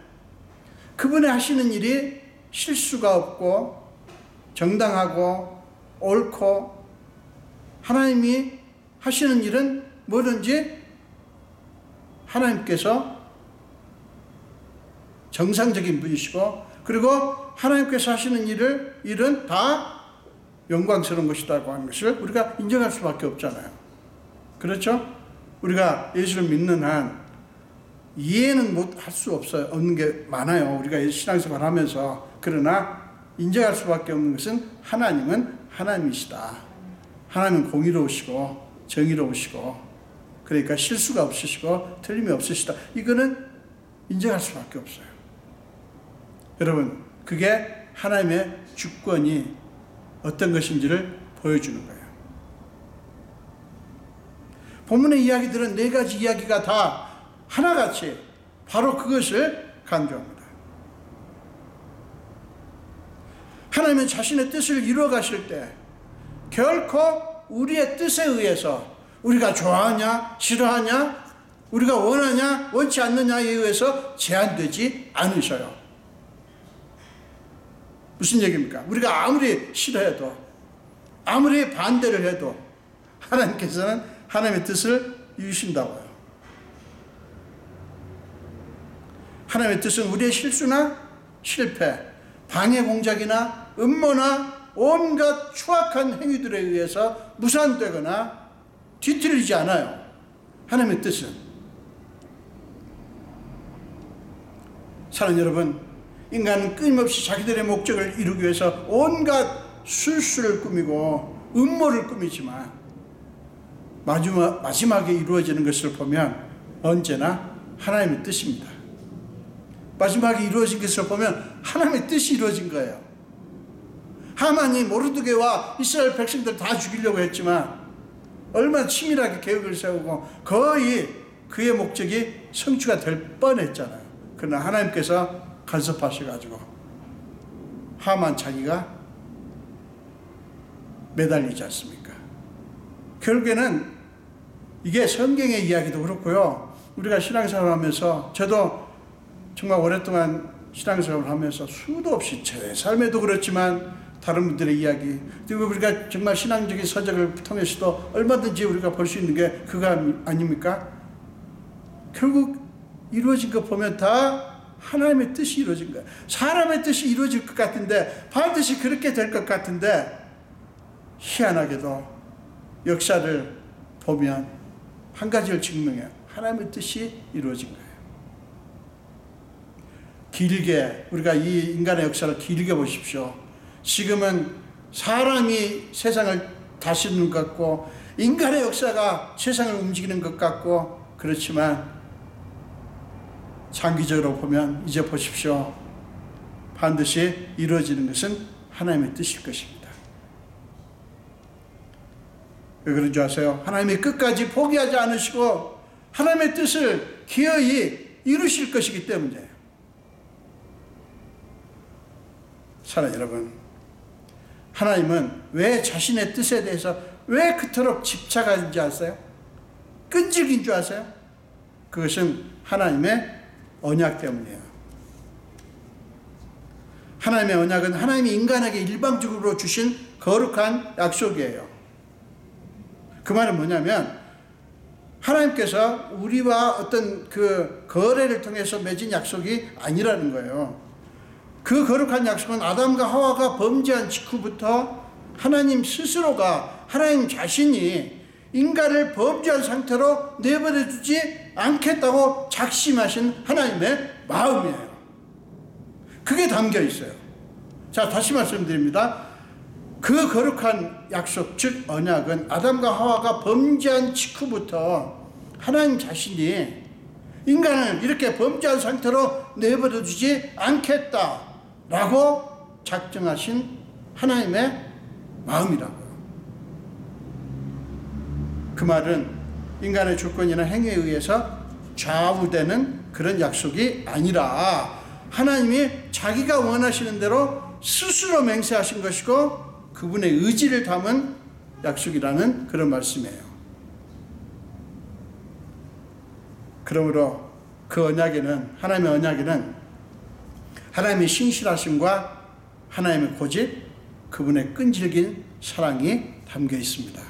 그분이 하시는 일이 실수가 없고 정당하고 옳고, 하나님이 하시는 일은 뭐든지 하나님께서 정상적인 분이시고, 그리고 하나님께서 하시는 일은 다 영광스러운 것이라고 하는 것을 우리가 인정할 수밖에 없잖아요. 그렇죠? 우리가 예수를 믿는 한 이해는 못 할 수 없는 게 많아요. 우리가 신앙생활 하면서. 그러나 인정할 수밖에 없는 것은 하나님은 하나님이시다. 하나님은 공의로우시고 정의로우시고, 그러니까 실수가 없으시고 틀림이 없으시다. 이거는 인정할 수밖에 없어요. 여러분, 그게 하나님의 주권이 어떤 것인지를 보여주는 거예요. 본문의 이야기들은 네 가지 이야기가 다 하나같이 바로 그것을 강조합니다. 하나님은 자신의 뜻을 이루어 가실 때 결코 우리의 뜻에 의해서, 우리가 좋아하냐 싫어하냐, 우리가 원하냐 원치 않느냐에 의해서 제한되지 않으셔요. 무슨 얘기입니까? 우리가 아무리 싫어해도 아무리 반대를 해도 하나님께서는 하나님의 뜻을 이루신다고요. 하나님의 뜻은 우리의 실수나 실패, 방해 공작이나 음모나 온갖 추악한 행위들에 의해서 무산되거나 뒤틀리지 않아요. 하나님의 뜻은. 사랑하는 여러분, 인간은 끊임없이 자기들의 목적을 이루기 위해서 온갖 술수를 꾸미고 음모를 꾸미지만 마지막에 이루어지는 것을 보면 언제나 하나님의 뜻입니다. 마지막에 이루어진 것을 보면 하나님의 뜻이 이루어진 거예요. 하만이 모르드게와 이스라엘 백성들 다 죽이려고 했지만 얼마나 치밀하게 계획을 세우고 거의 그의 목적이 성취가 될 뻔했잖아요. 그러나 하나님께서 간섭하셔가지고 하만 자기가 매달리지 않습니까? 결국에는 이게 성경의 이야기도 그렇고요. 우리가 신앙생활을 하면서 저도 정말 오랫동안 신앙생활을 하면서 수도 없이 제 삶에도 그렇지만 다른 분들의 이야기, 그리고 우리가 정말 신앙적인 서적을 통해서도 얼마든지 우리가 볼 수 있는 게 그거 아닙니까? 결국 이루어진 거 보면 다 하나님의 뜻이 이루어진 거예요. 사람의 뜻이 이루어질 것 같은데, 반드시 그렇게 될 것 같은데, 희한하게도 역사를 보면 한 가지를 증명해요. 하나님의 뜻이 이루어진 거예요. 길게, 우리가 이 인간의 역사를 길게 보십시오. 지금은 사람이 세상을 다스리는 것 같고, 인간의 역사가 세상을 움직이는 것 같고, 그렇지만 장기적으로 보면 이제 보십시오. 반드시 이루어지는 것은 하나님의 뜻일 것입니다. 왜 그런 줄 아세요? 하나님이 끝까지 포기하지 않으시고 하나님의 뜻을 기어이 이루실 것이기 때문이에요. 사랑하는 여러분, 하나님은 왜 자신의 뜻에 대해서 왜 그토록 집착하는지 아세요? 끈질긴 줄 아세요? 그것은 하나님의 언약 때문이에요. 하나님의 언약은 하나님이 인간에게 일방적으로 주신 거룩한 약속이에요. 그 말은 뭐냐면 하나님께서 우리와 어떤 그 거래를 통해서 맺은 약속이 아니라는 거예요. 그 거룩한 약속은 아담과 하와가 범죄한 직후부터 하나님 스스로가, 하나님 자신이 인간을 범죄한 상태로 내버려 두지 않겠다고 작심하신 하나님의 마음이에요. 그게 담겨 있어요. 자, 다시 말씀드립니다. 그 거룩한 약속, 즉 언약은 아담과 하와가 범죄한 직후부터 하나님 자신이 인간을 이렇게 범죄한 상태로 내버려 두지 않겠다라고 작정하신 하나님의 마음이라고요. 그 말은 인간의 조건이나 행위에 의해서 좌우되는 그런 약속이 아니라 하나님이 자기가 원하시는 대로 스스로 맹세하신 것이고 그분의 의지를 담은 약속이라는 그런 말씀이에요. 그러므로 그 언약에는, 하나님의 언약에는 하나님의 신실하심과 하나님의 고집, 그분의 끈질긴 사랑이 담겨 있습니다.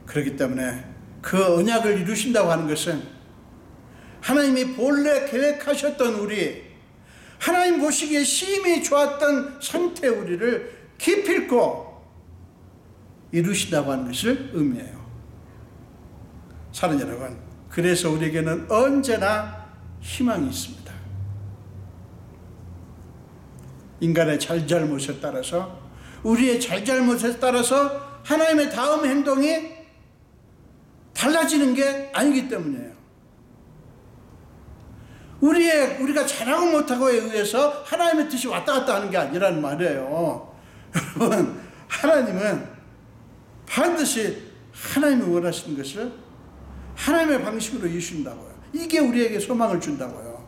그렇기 때문에 그 언약을 이루신다고 하는 것은 하나님이 본래 계획하셨던 우리, 하나님 보시기에 심히 좋았던 상태 우리를 기필코 이루신다고 하는 것을 의미해요. 사랑하는 여러분, 그래서 우리에게는 언제나 희망이 있습니다. 인간의 잘잘못에 따라서, 우리의 잘잘못에 따라서 하나님의 다음 행동이 달라지는 게 아니기 때문이에요. 우리가 잘하고 못하고에 의해서 하나님의 뜻이 왔다 갔다 하는 게 아니라는 말이에요. 여러분, 하나님은 반드시 하나님이 원하시는 것을 하나님의 방식으로 이루신다고요. 이게 우리에게 소망을 준다고요.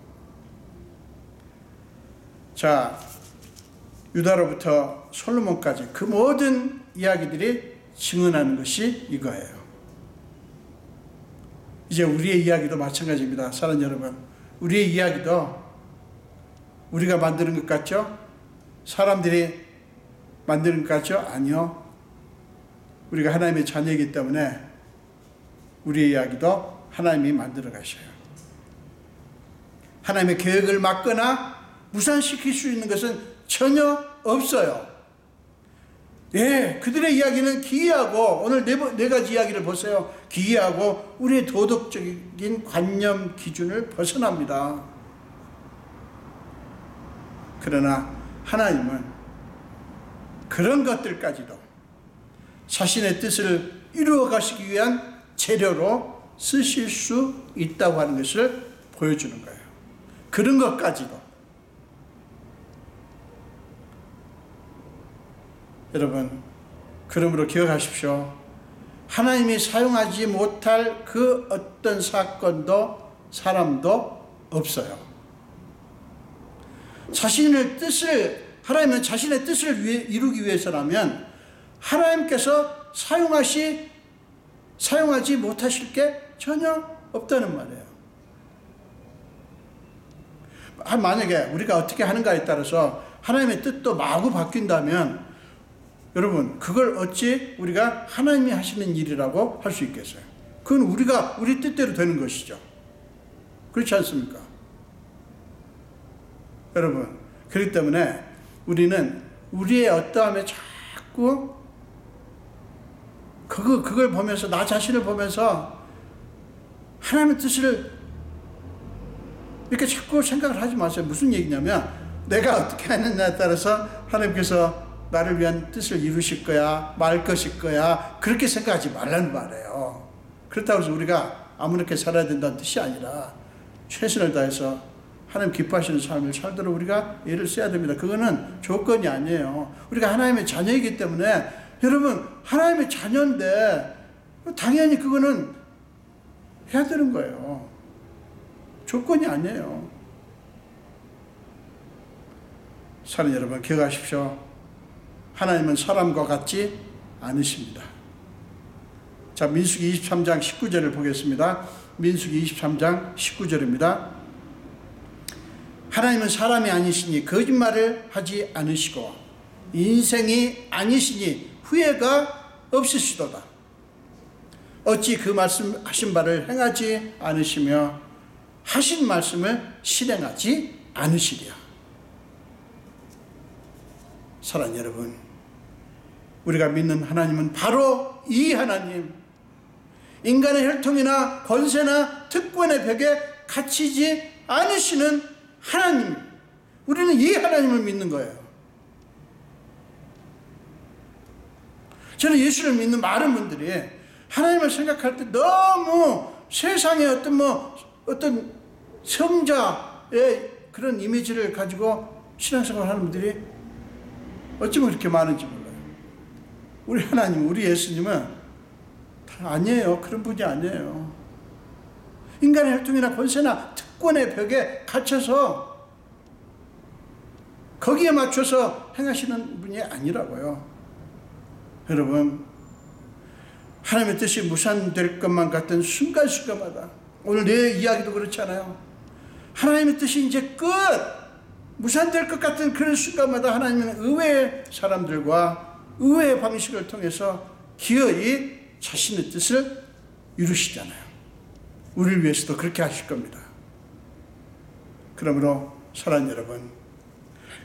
자, 유다로부터 솔로몬까지 그 모든 이야기들이 증언하는 것이 이거예요. 이제 우리의 이야기도 마찬가지입니다. 사랑하는 여러분, 우리의 이야기도 우리가 만드는 것 같죠? 사람들이 만드는 것 같죠? 아니요. 우리가 하나님의 자녀이기 때문에 우리의 이야기도 하나님이 만들어 가셔요. 하나님의 계획을 막거나 무산시킬 수 있는 것은 전혀 없어요. 예, 그들의 이야기는 기이하고, 오늘 네 가지 이야기를 보세요. 기이하고 우리의 도덕적인 관념 기준을 벗어납니다. 그러나 하나님은 그런 것들까지도 자신의 뜻을 이루어 가시기 위한 재료로 쓰실 수 있다고 하는 것을 보여주는 거예요. 그런 것까지도. 여러분, 그러므로 기억하십시오. 하나님이 사용하지 못할 그 어떤 사건도 사람도 없어요. 하나님은 자신의 뜻을 이루기 위해서라면 하나님께서 사용하지 못하실 게 전혀 없다는 말이에요. 만약에 우리가 어떻게 하는가에 따라서 하나님의 뜻도 마구 바뀐다면 여러분, 그걸 어찌 우리가 하나님이 하시는 일이라고 할 수 있겠어요? 그건 우리 뜻대로 되는 것이죠. 그렇지 않습니까? 여러분, 그렇기 때문에 우리는 우리의 어떠함에 자꾸 그걸 보면서, 나 자신을 보면서 하나님의 뜻을 이렇게 자꾸 생각을 하지 마세요. 무슨 얘기냐면, 내가 어떻게 하느냐에 따라서 하나님께서 나를 위한 뜻을 이루실 거야, 말 것일 거야, 그렇게 생각하지 말라는 말이에요. 그렇다고 해서 우리가 아무렇게 살아야 된다는 뜻이 아니라 최선을 다해서 하나님 기뻐하시는 삶을 살도록 우리가 애를 써야 됩니다. 그거는 조건이 아니에요. 우리가 하나님의 자녀이기 때문에, 여러분, 하나님의 자녀인데 당연히 그거는 해야 되는 거예요. 조건이 아니에요. 사랑하는 여러분, 기억하십시오. 하나님은 사람과 같지 않으십니다. 자, 민수기 23장 19절을 보겠습니다. 민수기 23장 19절입니다. 하나님은 사람이 아니시니 거짓말을 하지 않으시고 인생이 아니시니 후회가 없으시도다. 어찌 그 말씀하신 바를 행하지 않으시며 하신 말씀을 실행하지 않으시랴. 사랑하는 여러분, 우리가 믿는 하나님은 바로 이 하나님, 인간의 혈통이나 권세나 특권의 벽에 갇히지 않으시는 하나님, 우리는 이 하나님을 믿는 거예요. 저는 예수를 믿는 많은 분들이 하나님을 생각할 때 너무 세상의 어떤 성자의 그런 이미지를 가지고 신앙생활 하는 분들이 어쩌면 그렇게 많은지 몰라요. 우리 하나님, 우리 예수님은 다 아니에요. 그런 분이 아니에요. 인간의 혈통이나 권세나 특권의 벽에 갇혀서 거기에 맞춰서 행하시는 분이 아니라고요. 여러분, 하나님의 뜻이 무산될 것만 같은 순간순간마다, 오늘 내 이야기도 그렇잖아요. 하나님의 뜻이 이제 무산될 것 같은 그런 순간마다 하나님은 의외의 사람들과 의외의 방식을 통해서 기어이 자신의 뜻을 이루시잖아요. 우리를 위해서도 그렇게 하실 겁니다. 그러므로 사랑하는 여러분,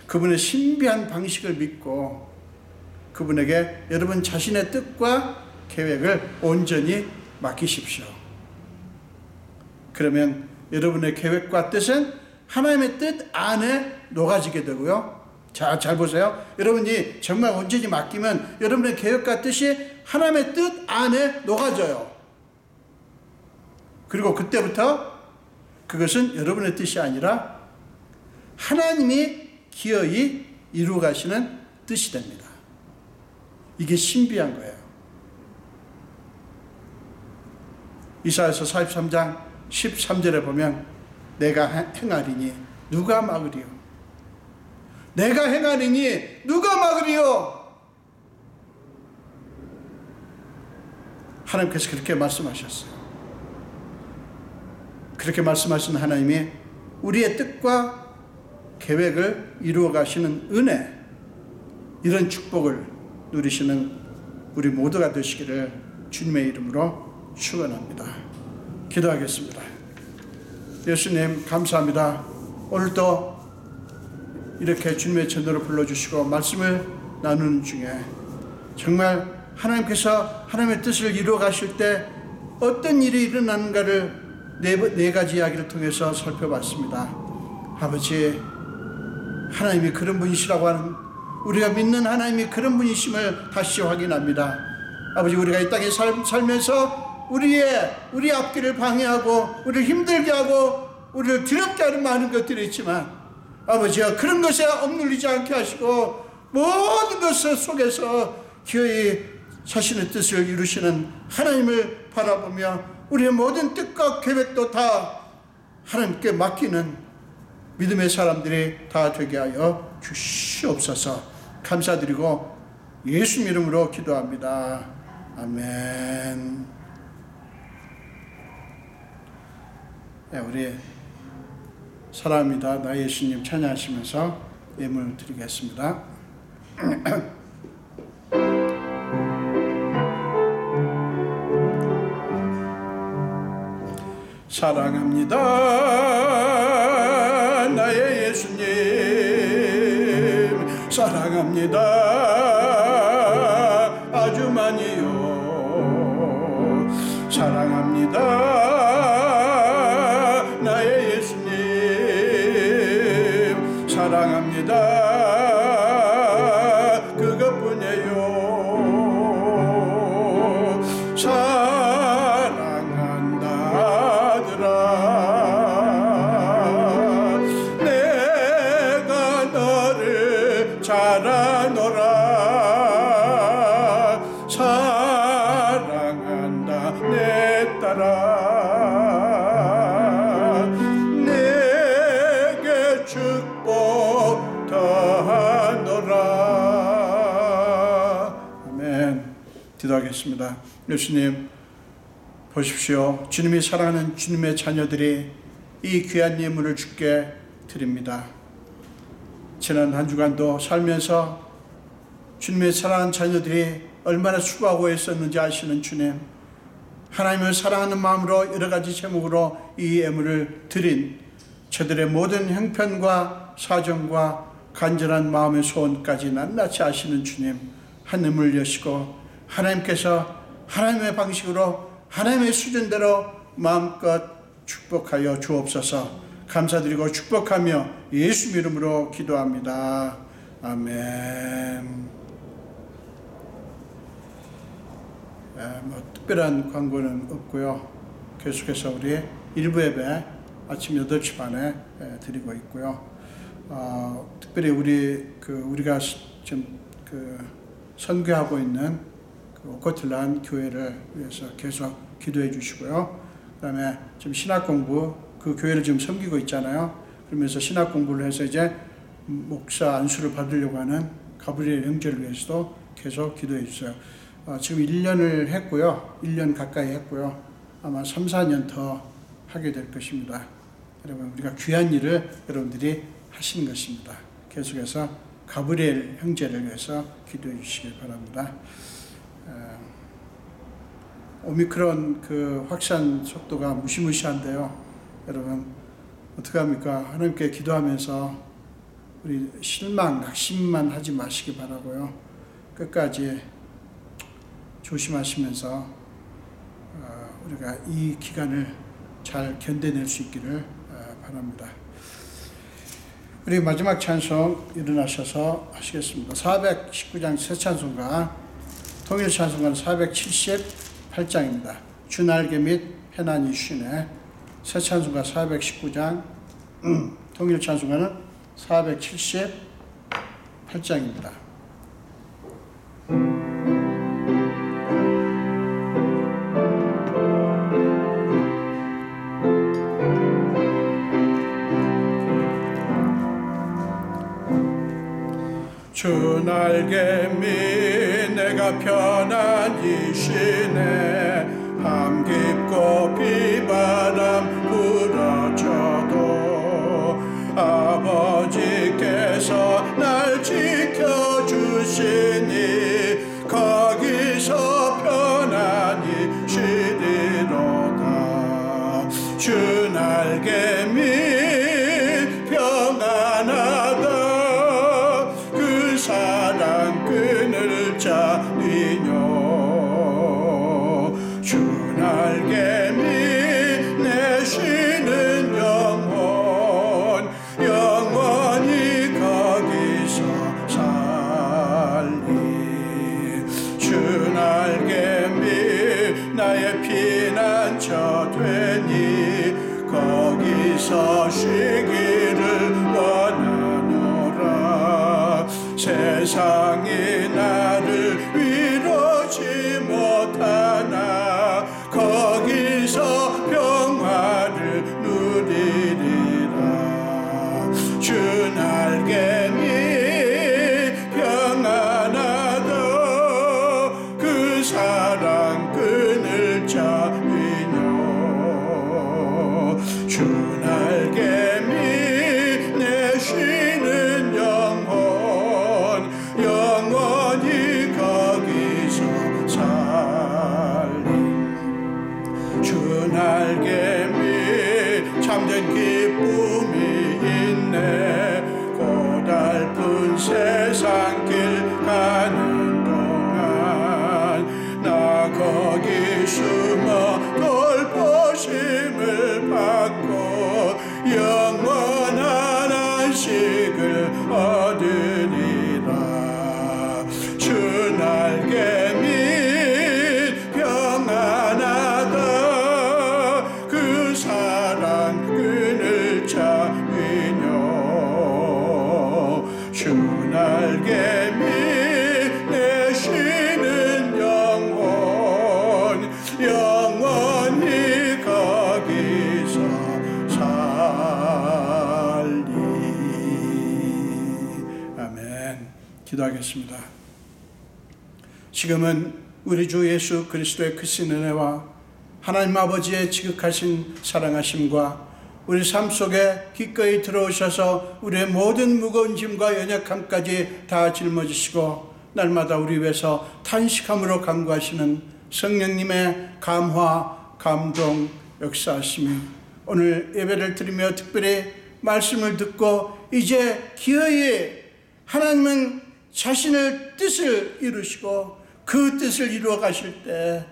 그분의 신비한 방식을 믿고 그분에게 여러분 자신의 뜻과 계획을 온전히 맡기십시오. 그러면 여러분의 계획과 뜻은 하나님의 뜻 안에 녹아지게 되고요. 자, 잘 보세요. 여러분이 정말 온전히 맡기면 여러분의 계획과 뜻이 하나님의 뜻 안에 녹아져요. 그리고 그때부터 그것은 여러분의 뜻이 아니라 하나님이 기어이 이루어 가시는 뜻이 됩니다. 이게 신비한 거예요. 이사야서 43장 13절에 보면 내가 행하리니 누가 막으리요? 내가 행하리니 누가 막으리요? 하나님께서 그렇게 말씀하셨어요. 그렇게 말씀하신 하나님이 우리의 뜻과 계획을 이루어 가시는 은혜, 이런 축복을 누리시는 우리 모두가 되시기를 주님의 이름으로 축원합니다. 기도하겠습니다. 예수님, 감사합니다. 오늘도 이렇게 주님의 전도를 불러주시고 말씀을 나누는 중에 정말 하나님께서 하나님의 뜻을 이루어 가실 때 어떤 일이 일어나는가를 네 가지 이야기를 통해서 살펴봤습니다. 아버지, 하나님이 그런 분이시라고 하는, 우리가 믿는 하나님이 그런 분이심을 다시 확인합니다. 아버지, 우리가 이 땅에 살면서 우리 앞길을 방해하고 우리를 힘들게 하고 우리를 두렵게 하는 많은 것들이 있지만, 아버지야, 그런 것에 억눌리지 않게 하시고 모든 것 속에서 기어이 자신의 뜻을 이루시는 하나님을 바라보며 우리의 모든 뜻과 계획도 다 하나님께 맡기는 믿음의 사람들이 다 되게 하여 주시옵소서. 감사드리고 예수 이름으로 기도합니다. 아멘. 네, 우리 사랑합니다. 나 예수님 찬양하시면서 예물을 드리겠습니다. 사랑합니다. 나의 예수님 사랑합니다. 아주 많이요. 사랑합니다. 나의 예수님 사랑합니다. 그것뿐이에요. 사랑한다 내 딸아, 내게 축복 더하노라. 아멘. 기도하겠습니다. 예수님 보십시오. 주님이 사랑하는 주님의 자녀들이 이 귀한 예물을 주께 드립니다. 지난 한 주간도 살면서 주님의 사랑하는 자녀들이 얼마나 수고하고 있었는지 아시는 주님, 하나님을 사랑하는 마음으로 여러 가지 제목으로 이 예물을 드린 저들의 모든 형편과 사정과 간절한 마음의 소원까지 낱낱이 아시는 주님, 하늘을 여시고 하나님께서 하나님의 방식으로 하나님의 수준대로 마음껏 축복하여 주옵소서. 감사드리고 축복하며 예수 이름으로 기도합니다. 아멘. 특별한 광고는 없고요. 계속해서 우리 일부 예배 아침 8시 반에 드리고 있고요. 특별히 우리가 지금 선교하고 있는 오코틀란 교회를 위해서 계속 기도해 주시고요. 그 다음에 지금 신학 공부, 그 교회를 지금 섬기고 있잖아요. 그러면서 신학 공부를 해서 이제 목사 안수를 받으려고 하는 가브리엘 형제를 위해서도 계속 기도해 주세요. 지금 1년을 했고요. 1년 가까이 했고요. 아마 3, 4년 더 하게 될 것입니다. 여러분, 우리가 귀한 일을 여러분들이 하시는 것입니다. 계속해서 가브리엘 형제를 위해서 기도해 주시길 바랍니다. 오미크론 그 확산 속도가 무시무시한데요. 여러분, 어떡합니까? 하나님께 기도하면서 우리 실망, 낙심만 하지 마시기 바라고요. 끝까지 조심하시면서 우리가 이 기간을 잘 견뎌낼 수 있기를 바랍니다. 우리 마지막 찬송 일어나셔서 하시겠습니다. 419장 새 찬송가, 통일 찬송가는 478장입니다. 주날개 및 해난이 쉬네. 새 찬송가 419장, 통일 찬송가는 478장입니다. 주 날개 밑 내가 편안히 쉬네. 밤 깊고 비바람 불어쳐도 아버지께서 날 지켜주시니 거기서 편안히 쉬리로다. 주 날개 밑 평안하다. 사랑 끈을 짜리뇨. 주 날개 밑 내 쉬는 영혼 영원히 가 세상이 나를 위로지 못하나 거기서 평화를 누리리라. 주 날개니 평안하도 그 사랑 끈을 잡으며 주 날개니 내 쉬는 영원히 거기서 살리. 주 날개미 참된 기쁨이 있네. 고달픈 세상 길 가는 동안 나 거기 숨어 돌보심을 받고 영원한 안식을 얻으리라. 주 날개미 평안하다 그 사랑 끈을 잡으며 주 날개미 내 쉬는 영원히 거기서 살리. 아멘. 기도하겠습니다. 지금은 우리 주 예수 그리스도의 크신 은혜와 하나님 아버지의 지극하신 사랑하심과 우리 삶 속에 기꺼이 들어오셔서 우리의 모든 무거운 짐과 연약함까지 다 짊어지시고 날마다 우리 위해서 탄식함으로 간구하시는 성령님의 감화, 감동, 역사하심이 오늘 예배를 드리며 특별히 말씀을 듣고 이제 기어이 하나님은 자신의 뜻을 이루시고 그 뜻을 이루어 가실 때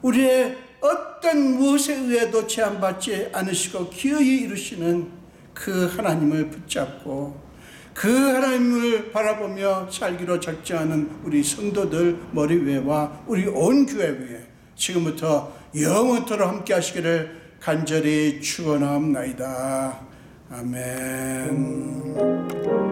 우리의 어떤 무엇에 의해도 제한받지 않으시고 기어이 이루시는 그 하나님을 붙잡고 그 하나님을 바라보며 살기로 작정하는 우리 성도들 머리 위에와 우리 온 교회 위에 지금부터 영원토록 함께 하시기를 간절히 축원하옵나이다. 아멘.